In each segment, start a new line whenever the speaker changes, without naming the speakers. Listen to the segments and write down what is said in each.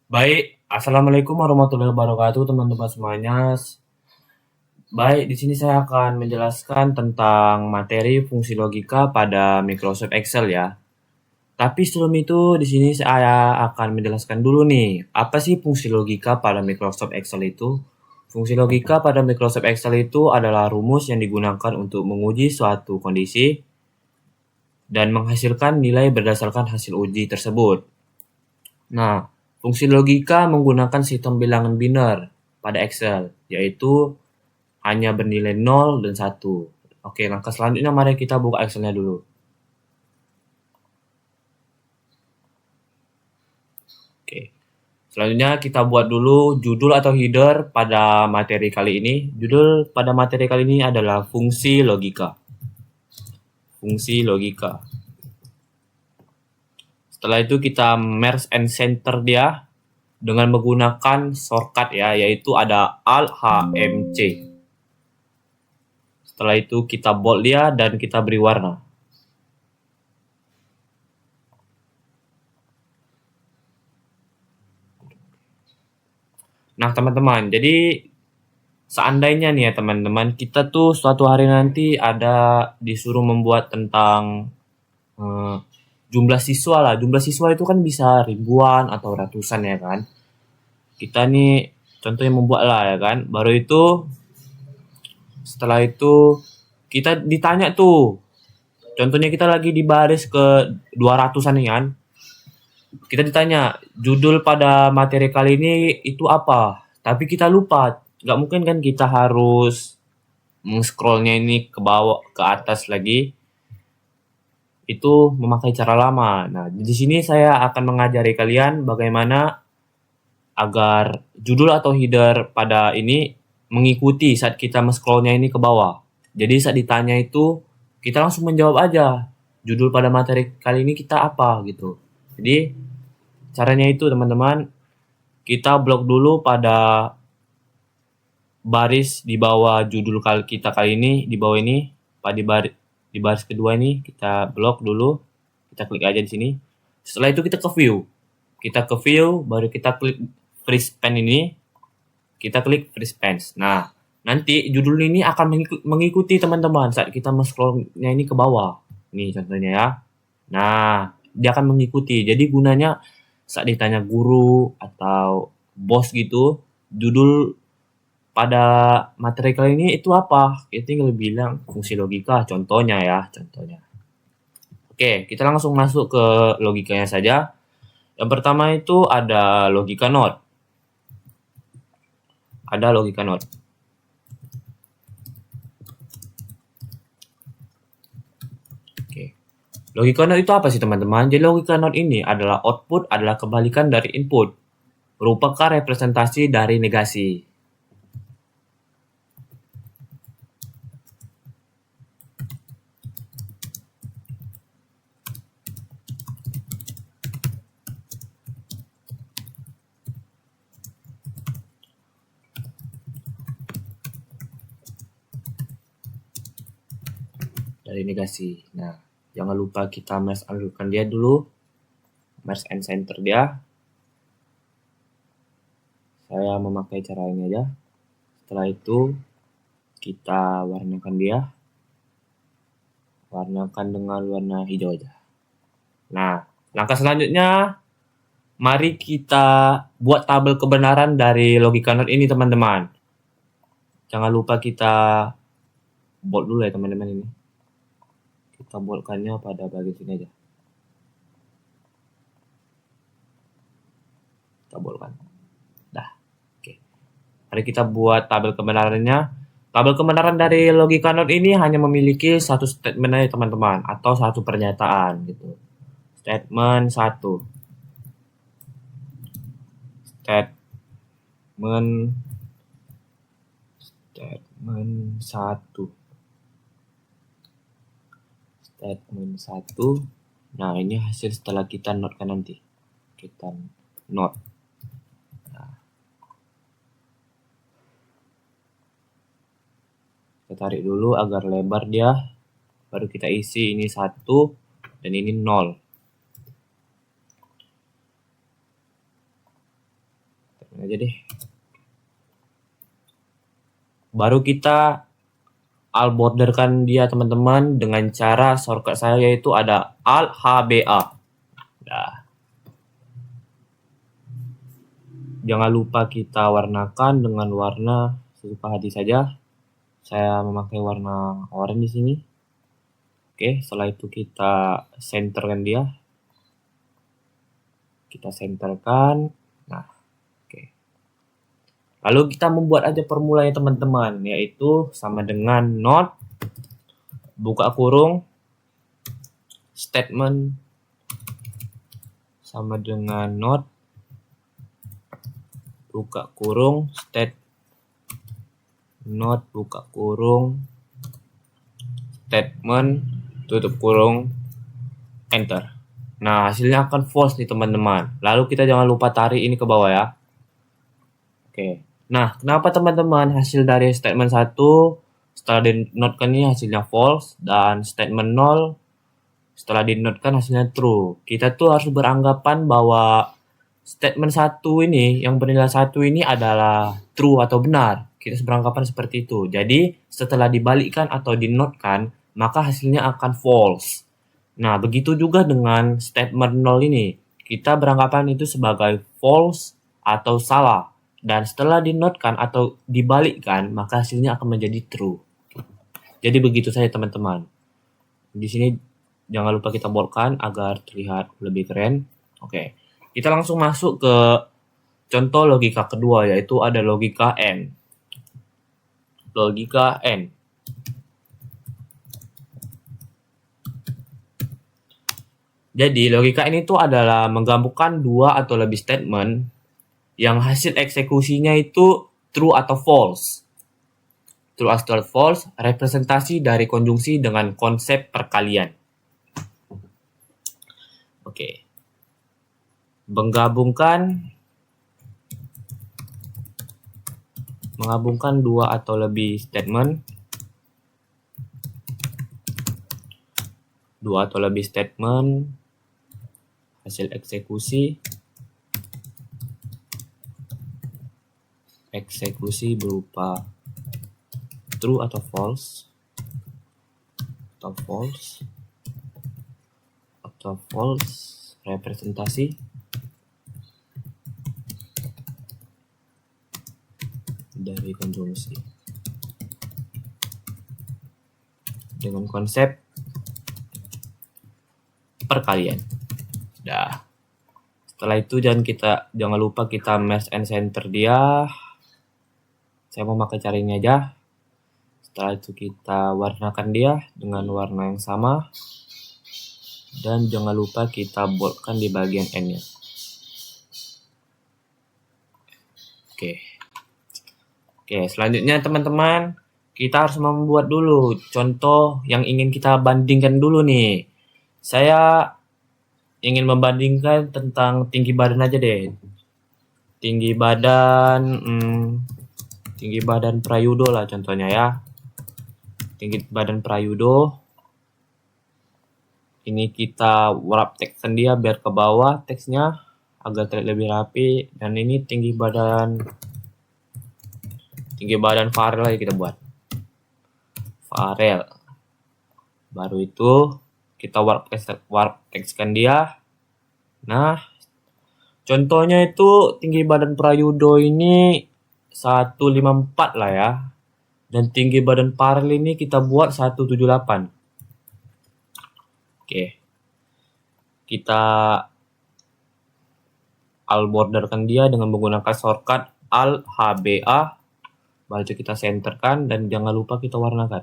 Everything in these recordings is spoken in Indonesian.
Baik, assalamualaikum warahmatullahi wabarakatuh, teman-teman semuanya. Baik, di sini saya akan menjelaskan tentang materi fungsi logika pada Microsoft Excel ya. Tapi sebelum itu, di sini saya akan menjelaskan dulu nih, apa sih fungsi logika pada Microsoft Excel itu? Fungsi logika pada Microsoft Excel itu adalah rumus yang digunakan untuk menguji suatu kondisi dan menghasilkan nilai berdasarkan hasil uji tersebut. Nah, fungsi logika menggunakan sistem bilangan biner pada Excel, yaitu hanya bernilai 0 dan 1. Oke, langkah selanjutnya mari kita buka Excel-nya dulu. Oke. Selanjutnya kita buat dulu judul atau header pada materi kali ini. Judul pada materi kali ini adalah fungsi logika. Fungsi logika. Setelah itu kita merge and center dia dengan menggunakan shortcut ya, yaitu ada Alt HMC. Setelah itu kita bold dia dan kita beri warna. Nah, teman-teman, jadi seandainya nih ya teman-teman, kita tuh suatu hari nanti ada disuruh membuat tentang eh, jumlah siswa lah. Jumlah siswa itu kan bisa ribuan atau ratusan ya kan. Kita nih contohnya membuat lah ya kan. Baru itu setelah itu kita ditanya tuh. Contohnya kita lagi di baris ke 200-an nih kan. Kita ditanya judul pada materi kali ini itu apa. Tapi kita lupa. Nggak mungkin kan kita harus scrollnya ini ke bawah ke atas lagi, itu memakai cara lama. Nah, di sini saya akan mengajari kalian bagaimana agar judul atau header pada ini mengikuti saat kita scrollnya ini ke bawah. Jadi saat ditanya itu kita langsung menjawab aja judul pada materi kali ini kita apa gitu. Jadi caranya itu teman-teman, kita blok dulu pada baris di bawah judul kita kali ini, di bawah ini, di baris kedua ini kita blok dulu, kita klik aja di sini. Setelah itu kita ke view, baru kita klik free span ini, kita klik free span. Nah, nanti judul ini akan mengikuti teman-teman saat kita scrollnya ini ke bawah. Ini contohnya ya. Nah, dia akan mengikuti. Jadi gunanya saat ditanya guru atau bos gitu, judul pada materi kali ini itu apa? Kita tinggal bilang fungsi logika, contohnya ya, contohnya. Oke, kita langsung masuk ke logikanya saja. Yang pertama itu ada logika not. Ada logika not. Oke. Logika not itu apa sih teman-teman? Jadi logika not ini adalah output adalah kebalikan dari input. Merupakan representasi dari negasi. Dari negasi. Nah, jangan lupa kita merge and dia dulu. Merge and center dia. Saya memakai cara ini aja. Setelah itu kita warnakan dia. Warnakan dengan warna hijau aja. Nah, langkah selanjutnya mari kita buat tabel kebenaran dari logika not ini teman-teman. Jangan lupa kita bold dulu ya teman-teman ini. Kita boldkannya pada bagian sini aja. Kita boldkan. Dah. Oke. Mari kita buat tabel kebenarannya. Tabel kebenaran dari logika not ini hanya memiliki satu statement aja teman-teman, atau satu pernyataan gitu. Statement 1. Statement 1. Statement 1. Nah, ini hasil setelah kita note-kan nanti. Kita note. Nah. Kita tarik dulu agar lebar dia. Baru kita isi ini 1 dan ini 0. aja deh. Baru kita alt borderkan dia teman-teman dengan cara shortcut saya yaitu ada alt HBA. Nah, jangan lupa kita warnakan dengan warna sesuka hati saja. Saya memakai warna oranye di sini. Oke, setelah itu kita centerkan dia. Kita centerkan. Nah, oke. Lalu kita membuat aja formulanya teman-teman, yaitu sama dengan not buka kurung statement sama dengan not buka kurung not buka kurung statement tutup kurung enter. Nah, hasilnya akan false nih teman-teman. Lalu kita jangan lupa tarik ini ke bawah ya. Oke. Nah, kenapa teman-teman hasil dari statement 1 setelah dinotkan ini hasilnya false dan statement 0 setelah dinotkan hasilnya true? Kita tuh harus beranggapan bahwa statement 1 ini yang bernilai 1 ini adalah true atau benar. Kita beranggapan seperti itu. Jadi, setelah dibalikkan atau dinotkan, maka hasilnya akan false. Nah, begitu juga dengan statement 0 ini. Kita beranggapan itu sebagai false atau salah. Dan setelah dinotkan atau dibalikkan, maka hasilnya akan menjadi true. Jadi begitu saja teman-teman. Di sini jangan lupa kita boldkan agar terlihat lebih keren. Oke, kita langsung masuk ke contoh logika kedua, yaitu ada logika AND. Logika AND. Jadi logika ini tuh adalah menggabungkan dua atau lebih statement yang hasil eksekusinya itu true atau false. True atau false, representasi dari konjungsi dengan konsep perkalian. Oke. Menggabungkan dua atau lebih statement. Dua atau lebih statement hasil eksekusi berupa true atau false representasi dari konjungsi dengan konsep perkalian. Nah, setelah itu jangan lupa kita merge and center dia. Saya mau pakai cara ini aja. Setelah itu kita warnakan dia dengan warna yang sama. Dan jangan lupa kita boldkan di bagian N-nya. Oke, selanjutnya teman-teman, kita harus membuat dulu contoh yang ingin kita bandingkan dulu nih. Saya ingin membandingkan tentang tinggi badan aja deh. Tinggi badan Prayudo lah contohnya ya. Tinggi badan Prayudo. Ini kita wrap teksnya dia biar ke bawah teksnya agar terlihat lebih rapi. Dan ini tinggi badan Farel aja kita buat. Farel. Baru itu kita warp tekskan dia. Nah, contohnya itu tinggi badan Prayudo ini 154 lah ya. Dan tinggi badan Farel ini kita buat 178. Oke. Kita alt borderkan dia dengan menggunakan shortcut alt HBA. Baru kita centerkan dan jangan lupa kita warnakan.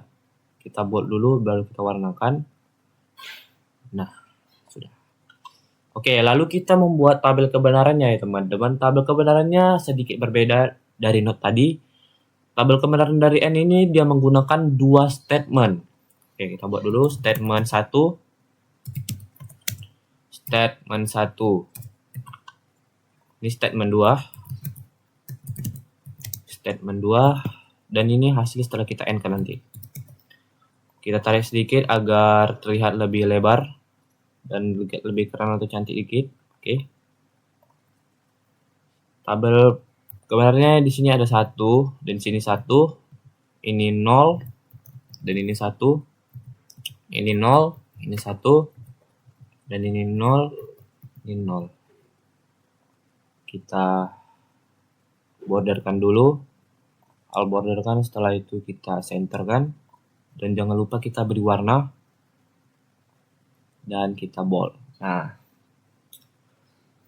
Kita bold dulu baru kita warnakan. Nah, sudah. Oke, lalu kita membuat tabel kebenarannya ya teman-teman. Tabel kebenarannya sedikit berbeda dari not tadi. Tabel kebenaran dari N ini dia menggunakan dua statement. Oke, kita buat dulu statement 1. Statement 1. Ini statement 2. Statement 2. Dan ini hasil setelah kita N kan nanti. Kita tarik sedikit agar terlihat lebih lebar. Dan lebih keren atau cantik dikit. Oke. Tabel Sebenarnya di sini ada 1 dan sini 1, ini 0 dan ini 1, ini 0, ini 1 dan ini 0, ini 0. Kita borderkan dulu. Al borderkan, setelah itu kita centerkan dan jangan lupa kita beri warna dan kita bold. Nah,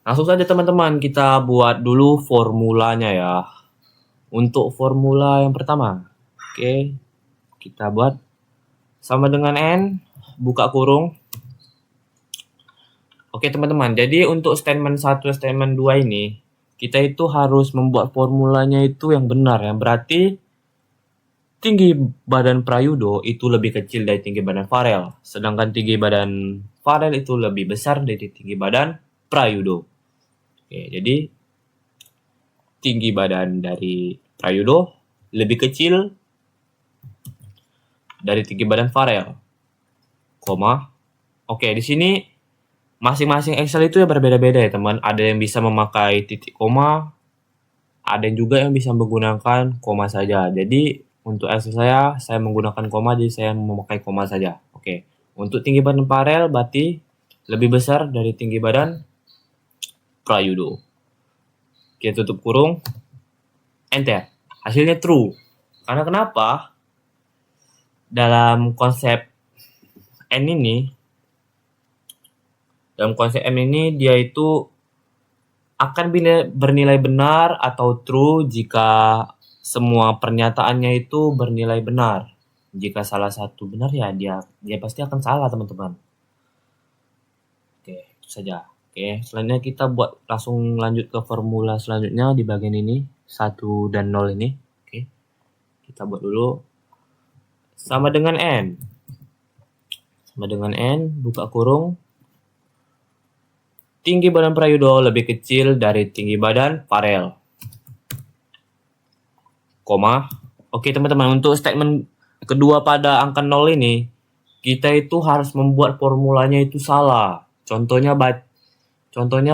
langsung saja teman-teman kita buat dulu formulanya ya. Untuk formula yang pertama, oke, kita buat sama dengan N, buka kurung. Oke teman-teman, jadi untuk statement 1 statement 2 ini, kita itu harus membuat formulanya itu yang benar, yang berarti tinggi badan Prayudo itu lebih kecil dari tinggi badan Farel, sedangkan tinggi badan Farel itu lebih besar dari tinggi badan Prayudo. Oke, jadi tinggi badan dari Prayudo lebih kecil dari tinggi badan Farel, koma. Oke, di sini masing-masing Excel itu ya berbeda-beda ya teman. Ada yang bisa memakai titik koma, ada juga yang bisa menggunakan koma saja. Jadi untuk Excel saya menggunakan koma, jadi saya memakai koma saja. Oke, untuk tinggi badan Farel berarti lebih besar dari tinggi badan Prayudo. Kita tutup kurung, enter. Hasilnya true. Karena kenapa? Dalam konsep N ini, dia itu akan bernilai benar atau true jika semua pernyataannya itu bernilai benar. Jika salah satu benar ya dia pasti akan salah teman-teman. Oke, itu saja. Oke, selanjutnya kita langsung lanjut ke formula selanjutnya di bagian ini, 1 dan 0 ini. Oke, kita buat dulu. Sama dengan N. Sama dengan N, buka kurung. Tinggi badan Prayudo lebih kecil dari tinggi badan Farel. Koma. Oke teman-teman, untuk statement kedua pada angka 0 ini, kita itu harus membuat formulanya itu salah. Contohnya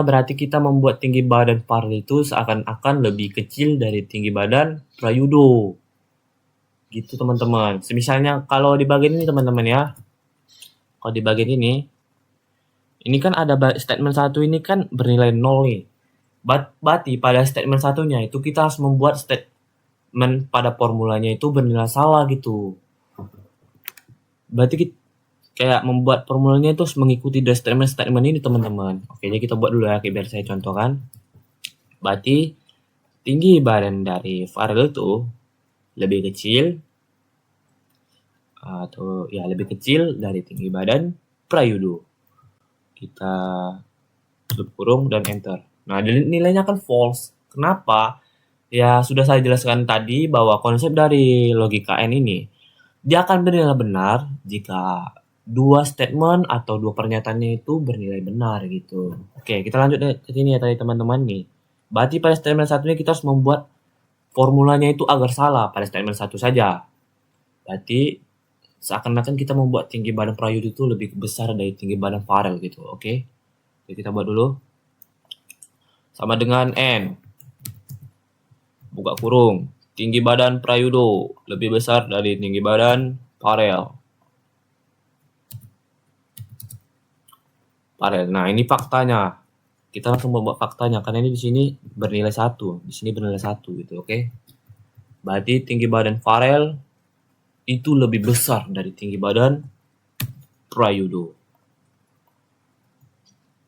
berarti kita membuat tinggi badan Farel itu seakan-akan lebih kecil dari tinggi badan Prayudo. Gitu teman-teman. Misalnya kalau di bagian ini teman-teman ya. Kalau di bagian ini kan ada statement 1 ini kan bernilai 0 nih. Berarti pada statement satunya itu kita harus membuat statement pada formulanya itu bernilai salah gitu. Berarti kita kayak membuat formulanya itu harus mengikuti dari statement ini teman-teman. Oke, jadi kita buat dulu ya, biar saya contohkan. Berarti tinggi badan dari Farel itu lebih kecil atau ya lebih kecil dari tinggi badan Prayudo. Kita tutup kurung dan enter. Nah, nilainya kan false. Kenapa? Ya, sudah saya jelaskan tadi bahwa konsep dari logika N ini, dia akan bernilai benar jika dua statement atau dua pernyataannya itu bernilai benar gitu. Oke, kita lanjut ke sini ya tadi teman-teman nih. Berarti pada statement satunya kita harus membuat formulanya itu agar salah pada statement 1 saja. Berarti seakan-akan kita membuat tinggi badan Prayudo itu lebih besar dari tinggi badan Farel gitu. Oke. Jadi kita buat dulu. Sama dengan N. Buka kurung. Tinggi badan Prayudo lebih besar dari tinggi badan Farel. Nah, ini faktanya. Kita langsung membuat faktanya karena ini di sini bernilai 1, di sini bernilai 1 gitu, oke. Berarti tinggi badan Farel itu lebih besar dari tinggi badan Prayudo.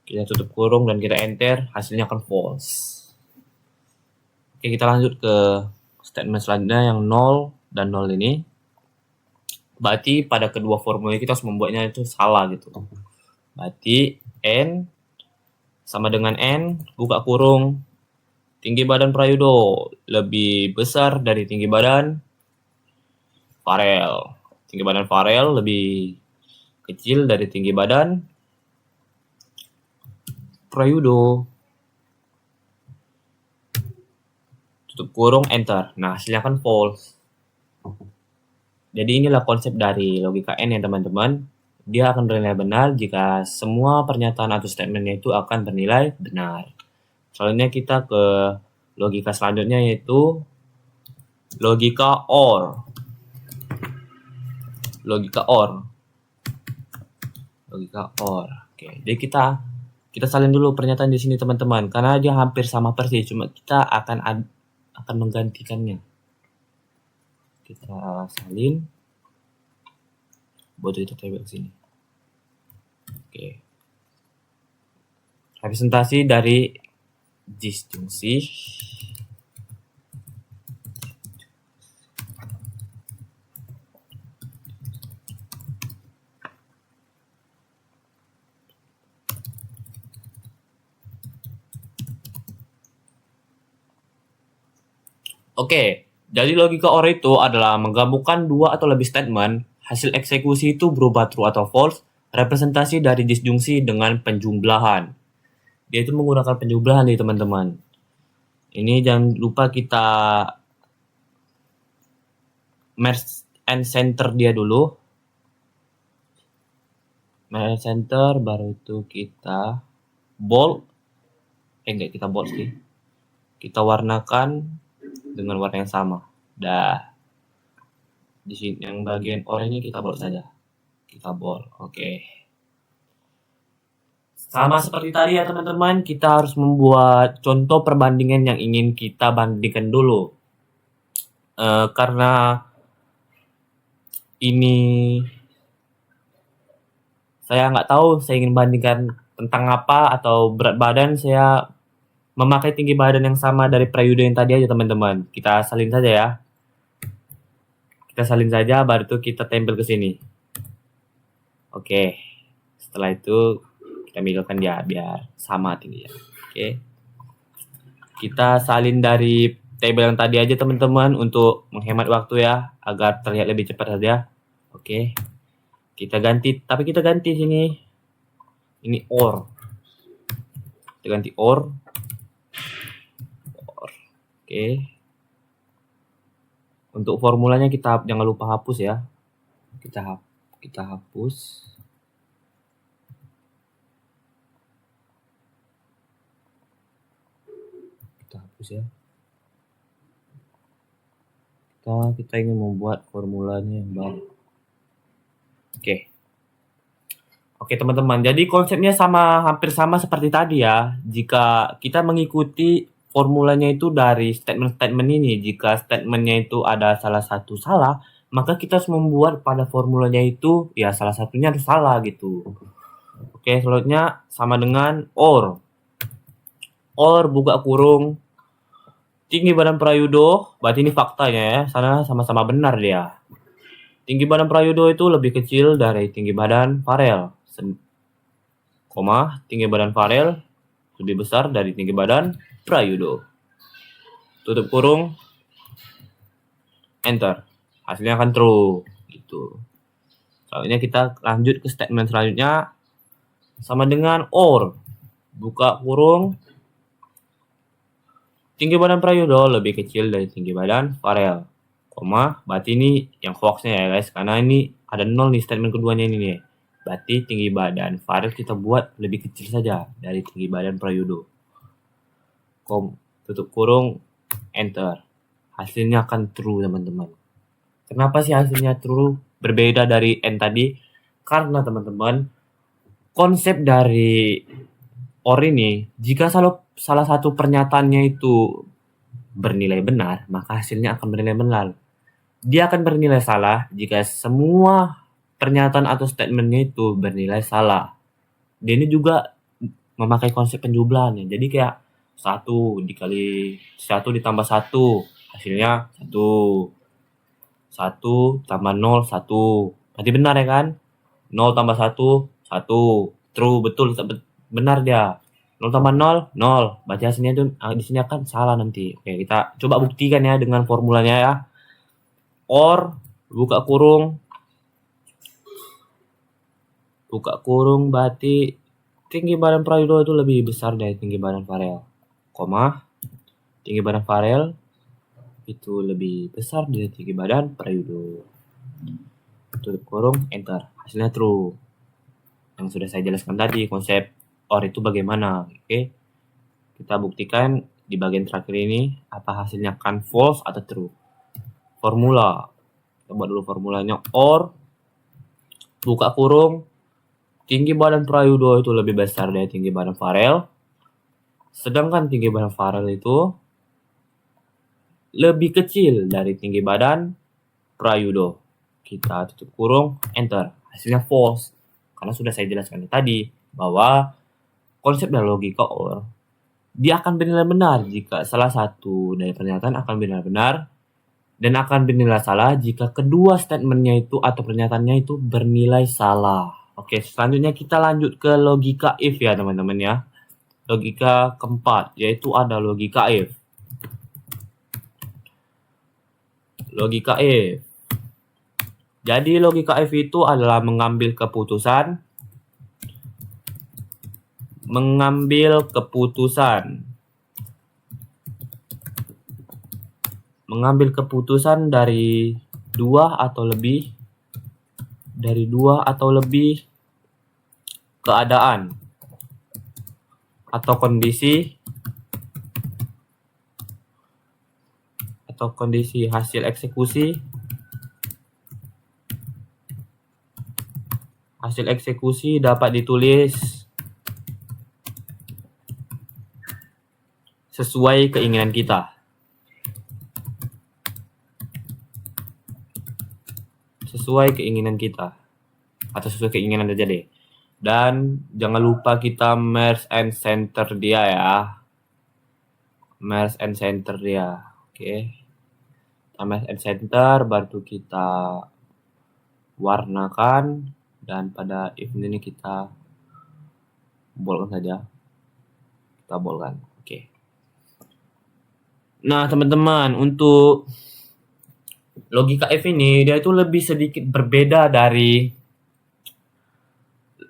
Kita tutup kurung dan kita enter, hasilnya akan false. Oke, kita lanjut ke statement selanjutnya yang 0 dan 0 ini. Berarti pada kedua formula kita harus membuatnya itu salah gitu. Berarti N sama dengan N, buka kurung. Tinggi badan Prayudo lebih besar dari tinggi badan Farel. Tinggi badan Farel lebih kecil dari tinggi badan Prayudo. Tutup kurung, enter. Nah, hasilnya kan false. Jadi inilah konsep dari logika N ya teman-teman. Dia akan bernilai benar jika semua pernyataan atau statementnya itu akan bernilai benar. Selanjutnya kita ke Logika selanjutnya yaitu logika OR. Logika OR. Oke, jadi kita salin dulu pernyataan di sini teman-teman, karena dia hampir sama persis, cuma kita akan menggantikannya. Kita salin, buat itu table sini. Oke, representasi dari disjungsi Oke, jadi logika OR itu adalah menggabungkan dua atau lebih statement, hasil eksekusi itu berubah true atau false, representasi dari disjungsi dengan penjumlahan. Dia itu menggunakan penjumlahan nih teman-teman. Ini jangan lupa kita merge and center dia dulu. Merge center, baru itu kita bold. Enggak, kita bold sih. Kita warnakan dengan warna yang sama. Di sini yang bagian oranye kita bold saja. Kita bold. Oke. Sama seperti tadi ya teman-teman, kita harus membuat contoh perbandingan yang ingin kita bandingkan dulu. Karena ini saya nggak tahu saya ingin bandingkan tentang apa atau berat badan, saya memakai tinggi badan yang sama dari periode yang tadi aja teman-teman. Kita salin saja ya. Kita salin saja, baru itu kita tempel ke sini. Oke. Setelah itu kita misalkan dia biar sama tingginya. Oke. Kita salin dari table yang tadi aja teman-teman untuk menghemat waktu ya, agar terlihat lebih cepat saja. Oke. Kita ganti, tapi kita ganti sini. Ini OR. Kita ganti OR. Oke. Untuk formulanya kita jangan lupa hapus ya. Kita hapus. Kita hapus ya. Kita ingin membuat formulanya yang baru. Oke teman-teman, jadi konsepnya hampir sama seperti tadi ya. Jika kita mengikuti formulanya itu dari statement-statement ini, jika statementnya itu ada salah satu salah, maka kita harus membuat pada formulanya itu ya salah satunya harus salah gitu. Oke, selanjutnya sama dengan OR. OR buka kurung tinggi badan Prayudo, berarti ini faktanya ya, sana sama-sama benar dia. Tinggi badan Prayudo itu lebih kecil dari tinggi badan Farel. Tinggi badan Farel lebih besar dari tinggi badan Prayudo. Tutup kurung, enter. Hasilnya akan true. Gitu. Soalnya kita lanjut ke statement selanjutnya. Sama dengan OR. Buka kurung, tinggi badan Prayudo lebih kecil dari tinggi badan Farel. Berarti ini yang hoaxnya ya guys, karena ini ada 0 nih statement keduanya ini nih. Berarti tinggi badan Farel kita buat lebih kecil saja dari tinggi badan Prayudo. Tutup kurung, enter. Hasilnya akan true teman-teman. Kenapa sih hasilnya true berbeda dari N tadi? Karena teman-teman, konsep dari OR ini, jika salah satu pernyataannya itu bernilai benar, maka hasilnya akan bernilai benar. Dia akan bernilai salah jika semua pernyataan atau statementnya itu bernilai salah. Dia ini juga memakai konsep penjumlahan ya. Jadi kayak 1 dikali 1 ditambah 1, hasilnya 1. 1 tambah 0, 1. Berarti benar ya kan? 0 tambah 1, 1. True, betul, benar dia. 0 tambah 0, 0. Berarti hasilnya itu di sini akan salah nanti. Oke, kita coba buktikan ya dengan formulanya ya. OR buka kurung berarti tinggi badan Prayudo itu lebih besar dari tinggi badan Farel. Tinggi badan Farel itu lebih besar dari tinggi badan Prayudo. Tutup kurung, enter. Hasilnya true. Yang sudah saya jelaskan tadi, konsep OR itu bagaimana. Oke. Kita buktikan di bagian terakhir ini, apa hasilnya kan false atau true. Formula, kita buat dulu formulanya. Or, buka kurung, tinggi badan Prayudo itu lebih besar dari tinggi badan Farel, sedangkan tinggi badan Farel itu lebih kecil dari tinggi badan Prayudo. Kita tutup kurung, enter. Hasilnya false. Karena sudah saya jelaskan tadi bahwa konsep dan logika OR, dia akan bernilai benar jika salah satu dari pernyataan akan benar-benar, dan akan bernilai salah jika kedua statementnya itu atau pernyataannya itu bernilai salah. Oke, selanjutnya kita lanjut ke logika if ya teman-teman ya. Logika keempat, yaitu ada logika if. Logika if. Jadi logika if itu adalah mengambil keputusan dari dua atau lebih keadaan atau kondisi hasil eksekusi dapat ditulis sesuai keinginan kita. Atau sesuai keinginan aja deh. Dan jangan lupa kita merge and center dia ya. Oke. Kita merge and center, baru kita warnakan, dan pada if ini kita bolkan saja. Oke. Nah, teman-teman, untuk logika if ini dia itu lebih sedikit berbeda dari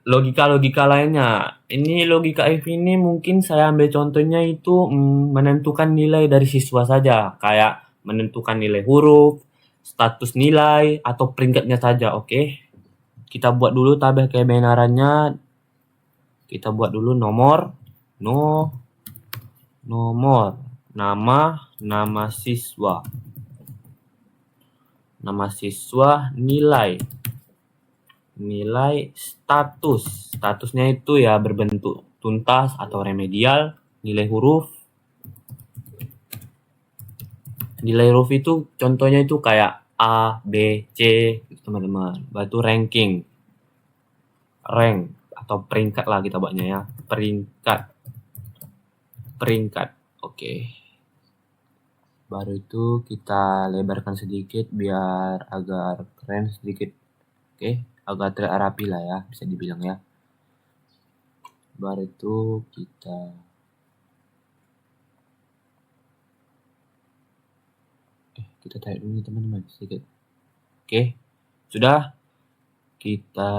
logika lainnya. Ini logika if ini mungkin saya ambil contohnya itu menentukan nilai dari siswa saja, kayak menentukan nilai huruf, status nilai, atau peringkatnya saja. Oke. Kita buat dulu tabel kebenarannya. Kita buat dulu nomor nama siswa, nilai statusnya itu ya berbentuk tuntas atau remedial, nilai huruf itu contohnya itu kayak A, B, C teman-teman. Batu rank atau peringkat lah kita buatnya ya, peringkat. Oke. Baru itu kita lebarkan sedikit biar agar keren sedikit. Oke, agak rapi lah ya, bisa dibilang ya. Baru itu kita tarik dulu teman-teman sedikit. Oke, sudah. Kita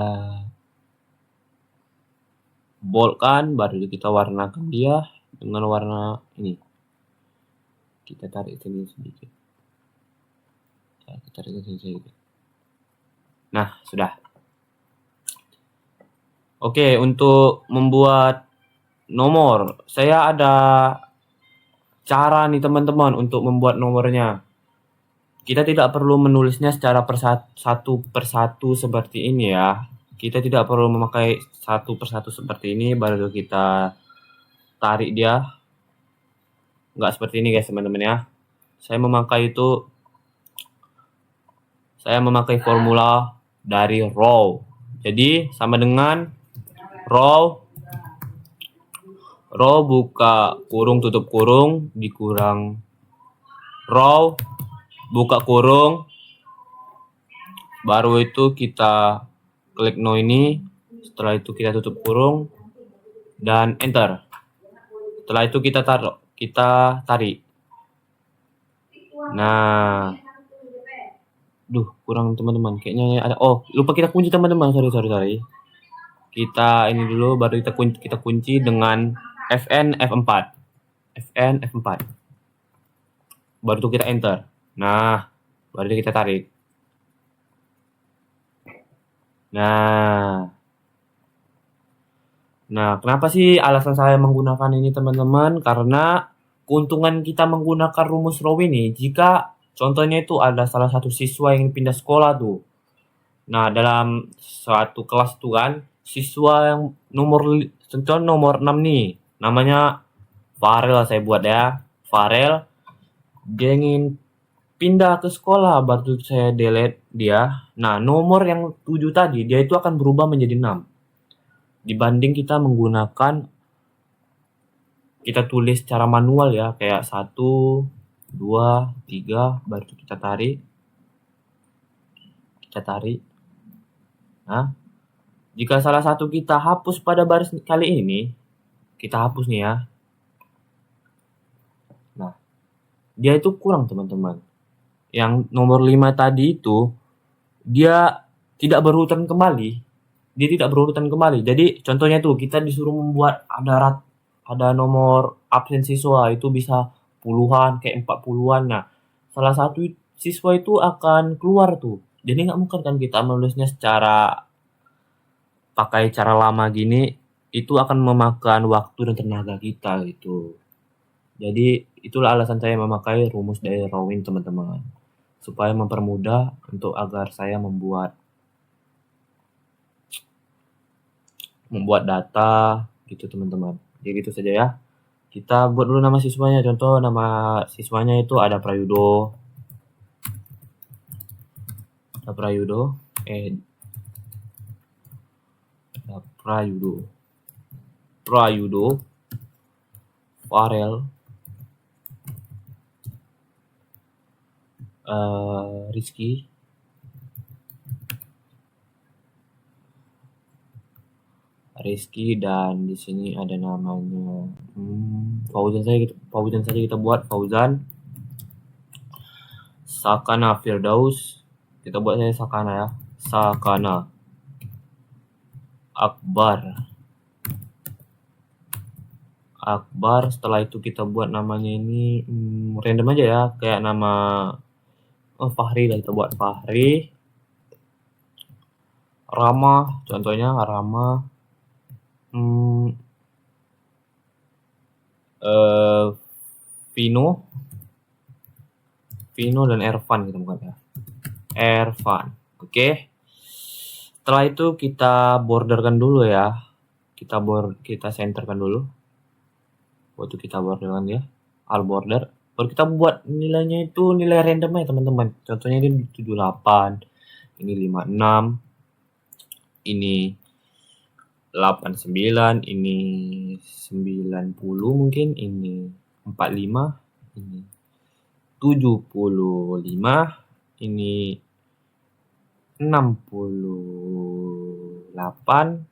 boldkan, baru kita warnakan dia dengan warna ini. Kita tarik sini sedikit. Nah, sudah. Oke, untuk membuat nomor, saya ada cara nih teman-teman untuk membuat nomornya. Kita tidak perlu menulisnya secara satu persatu seperti ini ya. Kita tidak perlu memakai satu persatu seperti ini, baru kita tarik dia. Nggak seperti ini guys teman-teman ya. Saya memakai formula dari row. Jadi sama dengan row buka kurung tutup kurung dikurang row buka kurung, baru itu kita klik no ini, setelah itu kita tutup kurung dan enter. Setelah itu kita tarik. Nah, kurang teman-teman, kayaknya ada. Oh, lupa kita kunci teman-teman, sorry. Kita ini dulu, baru kita kunci dengan Fn F4. Baru itu kita enter. Nah, baru kita tarik. Nah, kenapa sih alasan saya menggunakan ini teman-teman? Karena keuntungan kita menggunakan rumus row ini, jika contohnya itu ada salah satu siswa yang pindah sekolah tuh. Nah, dalam suatu kelas tuh kan, siswa yang contoh nomor 6 nih, namanya Farel, saya buat ya. Farel, dia ingin pindah ke sekolah, baru saya delete dia. Nah, nomor yang 7 tadi, dia itu akan berubah menjadi 6. Dibanding kita menggunakan, kita tulis secara manual ya, kayak 1, 2, 3, baru kita tarik. Nah, jika salah satu kita hapus pada baris kali ini, kita hapus nih ya. Nah, dia itu kurang teman-teman. Yang nomor 5 tadi itu, dia tidak berurutan kembali. Jadi contohnya tuh kita disuruh membuat ada nomor absen siswa, itu bisa puluhan, kayak 40-an. Nah, salah satu siswa itu akan keluar tuh. Jadi nggak mungkin kan kita menulisnya pakai cara lama gini, itu akan memakan waktu dan tenaga kita gitu. Jadi itulah alasan saya memakai rumus dari Rowing teman-teman, supaya mempermudah untuk agar saya membuat data gitu teman-teman. Jadi gitu saja ya. Kita buat dulu nama siswanya. Contoh nama siswanya itu ada Prayudo. Prayudo, Farel, Rizky, dan di sini ada namanya Fauzan saja kita buat Fauzan. Sakana Firdaus, kita buat saja Sakana ya. Sakana. Akbar, setelah itu kita buat namanya ini random aja ya, kayak nama Fahri lah, kita buat Fahri. Rama, contohnya Rama. Vino dan Ervan kita bukan ya. Ervan. Oke. Setelah itu kita borderkan dulu ya. Kita centerkan dulu. Waktu kita borderkan ya. Al border. Baru kita buat nilainya itu nilai random ya teman-teman. Contohnya ini 78. Ini 56. Ini 89, ini 90 mungkin, ini 45, ini 75, ini 68,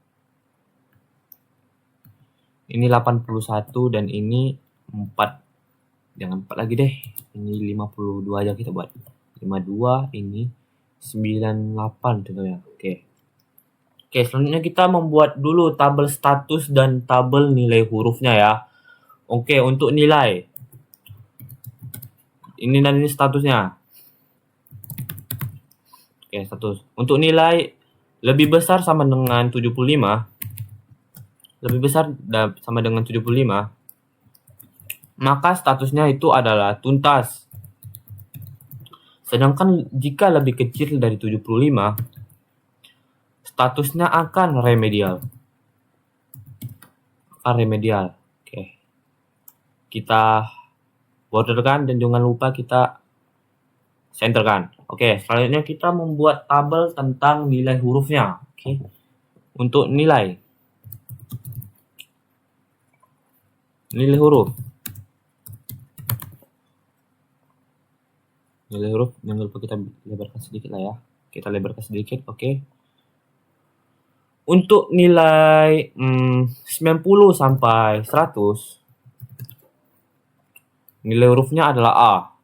ini 81, dan ini 4. Jangan 4 lagi deh. Ini 52 aja kita buat. 52, ini 98 contohnya. Oke, selanjutnya kita membuat dulu tabel status dan tabel nilai hurufnya ya. Oke, untuk nilai. Ini dan ini statusnya. Oke, status. Untuk nilai lebih besar sama dengan 75. Lebih besar sama dengan 75. Maka statusnya itu adalah tuntas. Sedangkan jika lebih kecil dari 75, statusnya akan remedial. Oke. Kita borderkan dan jangan lupa kita centerkan. Oke, selanjutnya kita membuat tabel tentang nilai hurufnya. Oke. Untuk nilai huruf. Nilai huruf jangan lupa kita lebarkan sedikit lah ya. Kita lebarkan sedikit, oke. Untuk nilai 90 sampai 100, nilai hurufnya adalah A.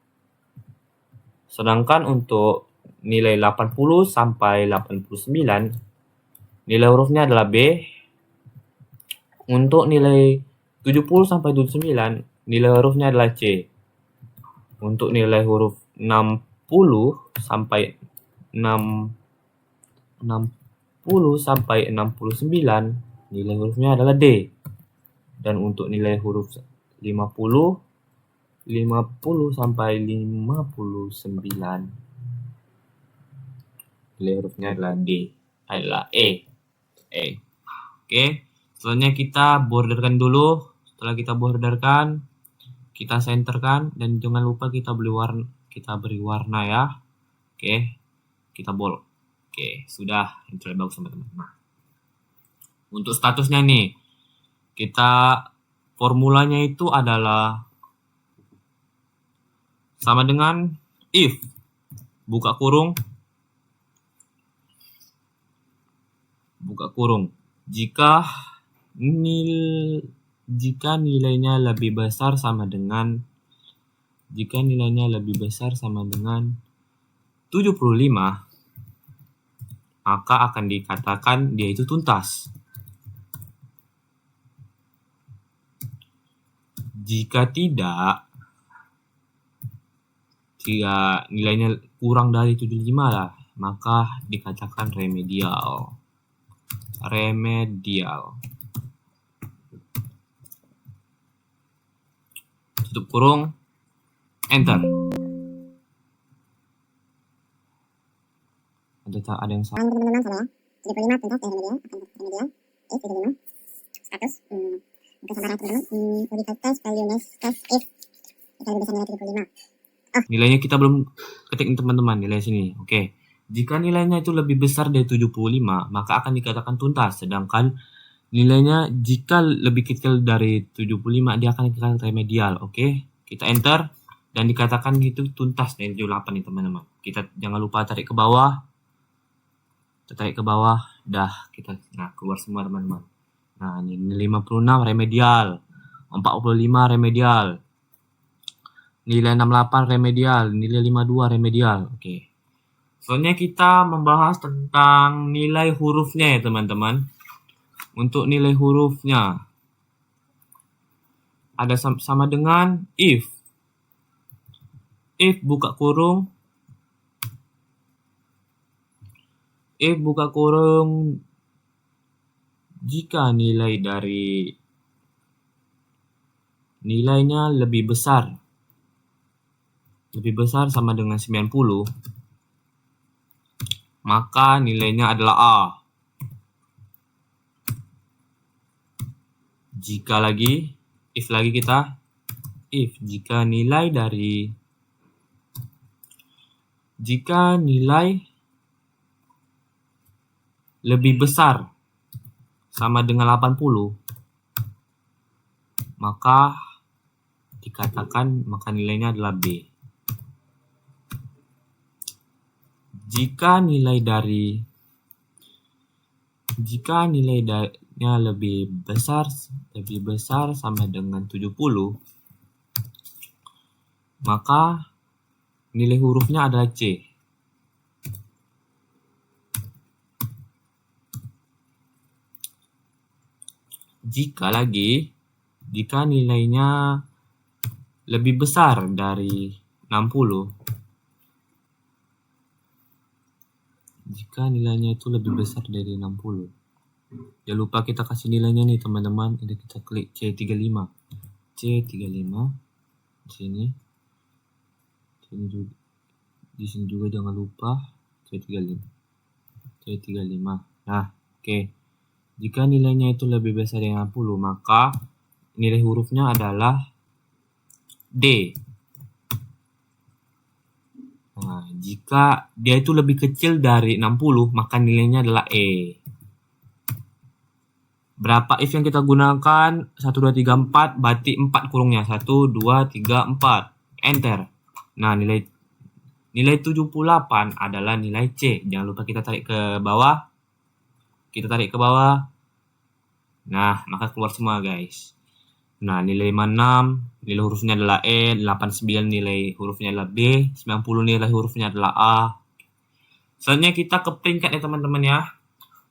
Sedangkan untuk nilai 80 sampai 89, nilai hurufnya adalah B. Untuk nilai 70 sampai 79, nilai hurufnya adalah C. Untuk nilai huruf 60 sampai 69, nilai hurufnya adalah D. Dan untuk nilai huruf 50 50 sampai 59. Nilai hurufnya adalah D. Adalah E. Oke. Selanjutnya kita borderkan dulu. Setelah kita borderkan, kita centerkan dan jangan lupa kita beri warna ya. Oke. Kita bold. Oke, sudah. Itu bagus teman-teman. Nah, untuk statusnya nih, kita formulanya itu adalah sama dengan if buka kurung jika nilainya lebih besar sama dengan 75, maka akan dikatakan dia itu tuntas. Jika nilainya kurang dari 75 lah, maka dikatakan remedial. Tutup kurung, enter. Ada yang salah.
Teman-teman sama ya. 75 tuntas remedial akan remedial. 75 status bukan sama teman-teman. Modified test value next test if kita lebih besar nilai 75.
Nilainya kita belum ketik teman-teman, nilai sini. Oke. Jika nilainya itu lebih besar dari 75, maka akan dikatakan tuntas. Sedangkan nilainya jika lebih kecil dari 75, dia akan dikatakan remedial. Oke. Kita enter dan dikatakan itu tuntas dari 78 nih teman-teman. Kita jangan lupa tarik ke bawah. Nah, keluar semua teman-teman. Nah, ini 56 remedial. 45 remedial. Nilai 68 remedial, nilai 52 remedial. Oke. Soalnya kita membahas tentang nilai hurufnya ya teman-teman. Untuk nilai hurufnya ada sama dengan if buka kurung jika nilainya lebih besar sama dengan 90, maka nilainya adalah A. Jika nilai lebih besar sama dengan 80, maka nilainya adalah B. Jika nilainya lebih besar sama dengan 70, maka nilai hurufnya adalah C. Jika nilainya lebih besar dari 60, jangan lupa kita kasih nilainya nih teman-teman. Ada kita klik C35 di sini juga jangan lupa C35. Nah, oke. Jika nilainya itu lebih besar dari 60, maka nilai hurufnya adalah D. Nah, jika dia itu lebih kecil dari 60, maka nilainya adalah E. Berapa if yang kita gunakan? 1, 2, 3, 4, berarti 4 kurungnya. 1, 2, 3, 4. Enter. Nah, nilai 78 adalah nilai C. Jangan lupa kita tarik ke bawah. Nah, maka keluar semua guys. Nah, nilai 56, nilai hurufnya adalah E, 89 nilai hurufnya adalah B, 90 nilai hurufnya adalah A. Selanjutnya kita ke peringkat ya teman-teman ya.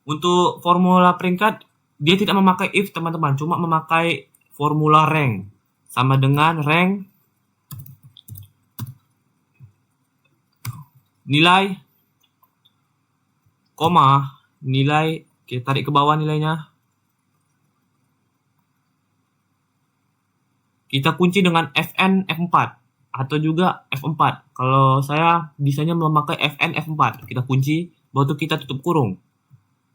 Untuk formula peringkat, dia tidak memakai if teman-teman, cuma memakai formula rank. Sama dengan rank nilai, koma, nilai, kita tarik ke bawah nilainya. kita kunci dengan Fn F4 atau juga F4. Kalau saya bisanya memakai Fn F4. Kita kunci, baru kita tutup kurung.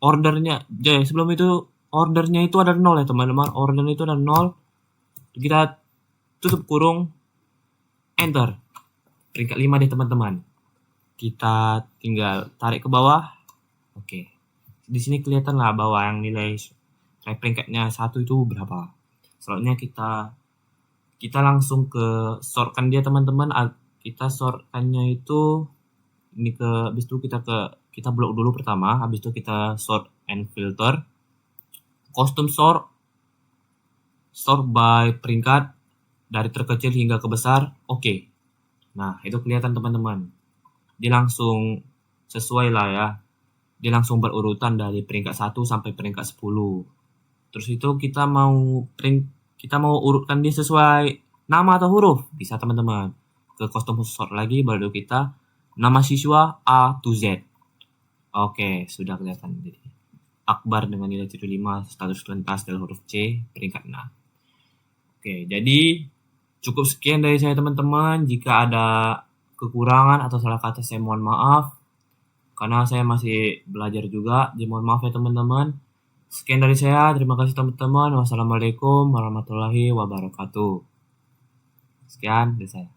Ordernya, jadi sebelum itu ordernya itu ada 0 ya teman-teman. Ordernya itu ada 0. Kita tutup kurung, enter. Peringkat 5 deh teman-teman. Kita tinggal tarik ke bawah. Oke. Di sini kelihatan lah bahwa yang nilai peringkatnya 1 itu berapa. Selanjutnya kita langsung ke sortkan dia teman-teman. Kita sortkannya itu ini habis itu kita blok dulu pertama, habis itu kita sort and filter. Custom sort by peringkat dari terkecil hingga ke besar. Oke. Nah, itu kelihatan teman-teman. Dia langsung sesuai lah ya. Dia langsung berurutan dari peringkat 1 sampai peringkat 10. Terus itu kita mau urutkan dia sesuai nama atau huruf, bisa teman-teman. Ke custom sort lagi, baru kita nama siswa A to Z. Oke, sudah kelihatan. Jadi Akbar dengan nilai 75, status tuntas dari huruf C, peringkat 6. Oke, jadi cukup sekian dari saya teman-teman. Jika ada kekurangan atau salah kata saya mohon maaf. Karena saya masih belajar juga, jadi mohon maaf ya teman-teman. Sekian dari saya, terima kasih teman-teman. Wassalamualaikum warahmatullahi wabarakatuh. Sekian dari saya.